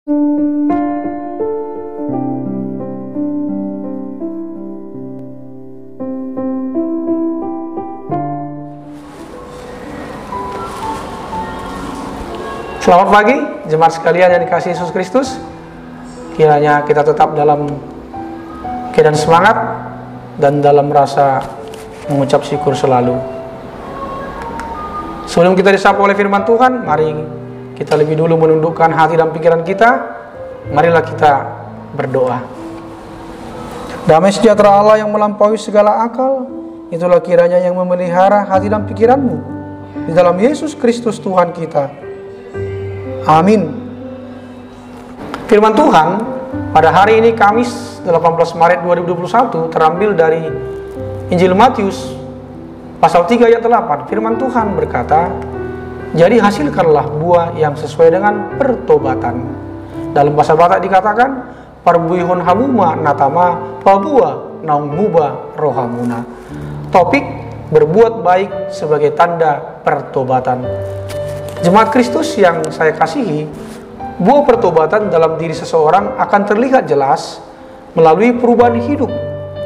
Selamat pagi, jemaat sekalian yang dikasihi Yesus Kristus. Kiranya kita tetap dalam keadaan semangat dan dalam rasa mengucap syukur selalu. Sebelum kita disapa oleh firman Tuhan, mari kita lebih dulu menundukkan hati dan pikiran kita. Marilah kita berdoa. Damai sejahtera Allah yang melampaui segala akal, itulah kiranya yang memelihara hati dan pikiranmu di dalam Yesus Kristus Tuhan kita. Amin. Firman Tuhan pada hari ini Kamis 18 Maret 2021 terambil dari Injil Matius pasal 3 ayat 8. Firman Tuhan berkata, "Jadi hasilkanlah buah yang sesuai dengan pertobatan." Dalam bahasa Batak dikatakan, "Parbuihon hamuma natama pabua naung muba rohamuna." Topik berbuat baik sebagai tanda pertobatan. Jemaat Kristus yang saya kasihi, buah pertobatan dalam diri seseorang akan terlihat jelas melalui perubahan hidup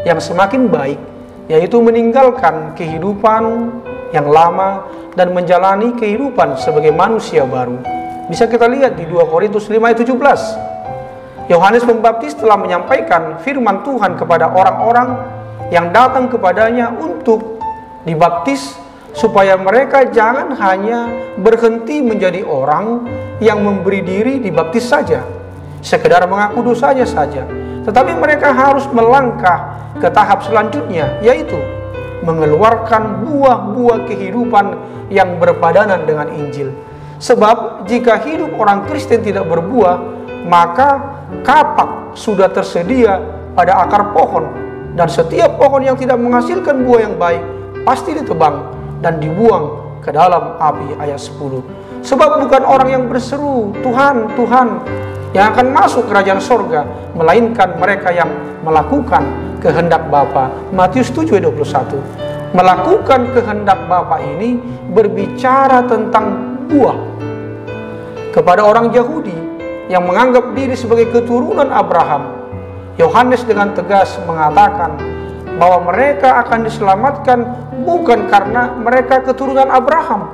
yang semakin baik, yaitu meninggalkan kehidupan yang lama dan menjalani kehidupan sebagai manusia baru. Bisa kita lihat di 2 Korintus 5 ayat 17. Yohanes Pembaptis telah menyampaikan firman Tuhan kepada orang-orang yang datang kepadanya untuk dibaptis, supaya mereka jangan hanya berhenti menjadi orang yang memberi diri dibaptis saja, sekedar mengaku dosanya saja, tetapi mereka harus melangkah ke tahap selanjutnya, yaitu mengeluarkan buah-buah kehidupan yang berpadanan dengan Injil. Sebab jika hidup orang Kristen tidak berbuah, maka kapak sudah tersedia pada akar pohon, dan setiap pohon yang tidak menghasilkan buah yang baik pasti ditebang dan dibuang ke dalam api. Ayat 10. Sebab bukan orang yang berseru Tuhan, Tuhan yang akan masuk kerajaan sorga, melainkan mereka yang melakukan kehendak Bapa. Matius 7 ayat 21. Melakukan kehendak Bapa ini berbicara tentang buah. Kepada orang Yahudi yang menganggap diri sebagai keturunan Abraham, Yohanes dengan tegas mengatakan bahwa mereka akan diselamatkan bukan karena mereka keturunan Abraham.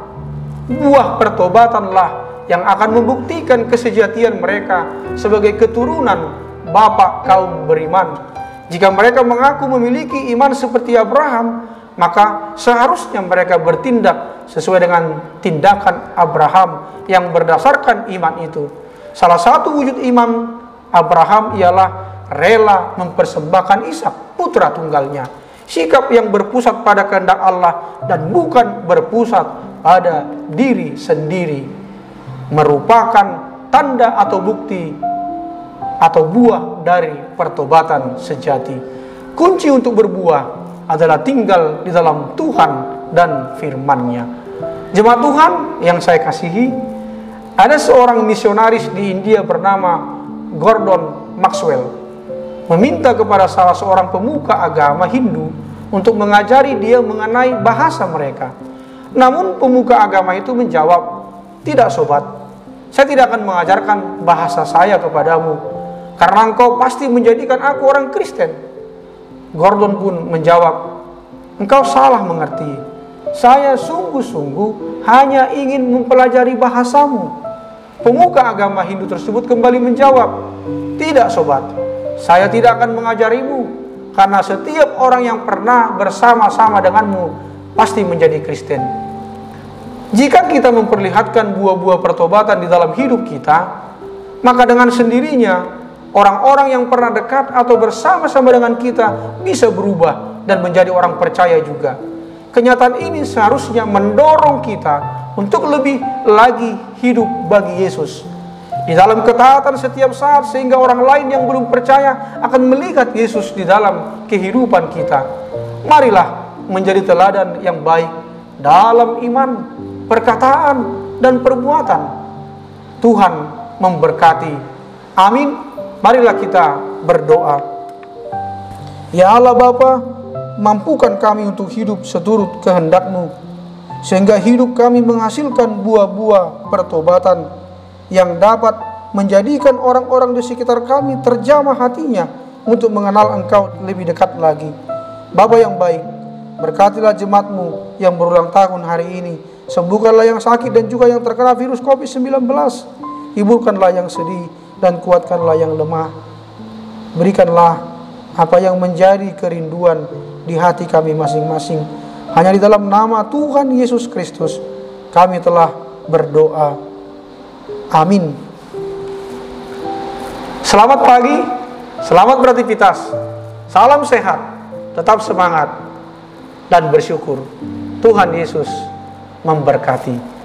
Buah pertobatanlah yang akan membuktikan kesejatian mereka sebagai keturunan bapa kaum beriman. Jika mereka mengaku memiliki iman seperti Abraham, maka seharusnya mereka bertindak sesuai dengan tindakan Abraham yang berdasarkan iman itu. Salah satu wujud iman Abraham ialah rela mempersembahkan Ishak, putra tunggalnya. Sikap yang berpusat pada kehendak Allah dan bukan berpusat pada diri sendiri merupakan tanda atau bukti atau buah dari pertobatan sejati. Kunci untuk berbuah adalah tinggal di dalam Tuhan dan firman-Nya. Jemaat Tuhan yang saya kasihi, ada seorang misionaris di India bernama Gordon Maxwell meminta kepada salah seorang pemuka agama Hindu untuk mengajari dia mengenai bahasa mereka. Namun pemuka agama itu menjawab, "Tidak sobat, saya tidak akan mengajarkan bahasa saya kepadamu, karena engkau pasti menjadikan aku orang Kristen." Gordon pun menjawab, "Engkau salah mengerti. Saya sungguh-sungguh hanya ingin mempelajari bahasamu." Pemuka agama Hindu tersebut kembali menjawab, "Tidak sobat, saya tidak akan mengajarimu, karena setiap orang yang pernah bersama-sama denganmu pasti menjadi Kristen." Jika kita memperlihatkan buah-buah pertobatan di dalam hidup kita, maka dengan sendirinya orang-orang yang pernah dekat atau bersama-sama dengan kita bisa berubah dan menjadi orang percaya juga. Kenyataan ini seharusnya mendorong kita untuk lebih lagi hidup bagi Yesus di dalam ketaatan setiap saat, sehingga orang lain yang belum percaya akan melihat Yesus di dalam kehidupan kita. Marilah menjadi teladan yang baik dalam iman, perkataan, dan perbuatan. Tuhan memberkati. Amin. Marilah kita berdoa. Ya Allah Bapa, mampukan kami untuk hidup seturut kehendak-Mu, sehingga hidup kami menghasilkan buah-buah pertobatan yang dapat menjadikan orang-orang di sekitar kami terjamah hatinya untuk mengenal Engkau lebih dekat lagi. Bapa yang baik, berkatilah jemaat-Mu yang berulang tahun hari ini. Sembuhkanlah yang sakit dan juga yang terkena virus COVID-19. Hiburkanlah yang sedih dan kuatkanlah yang lemah. Berikanlah apa yang menjadi kerinduan di hati kami masing-masing. Hanya di dalam nama Tuhan Yesus Kristus kami telah berdoa. Amin. Selamat pagi, selamat beraktivitas, salam sehat, tetap semangat, dan bersyukur. Tuhan Yesus memberkati.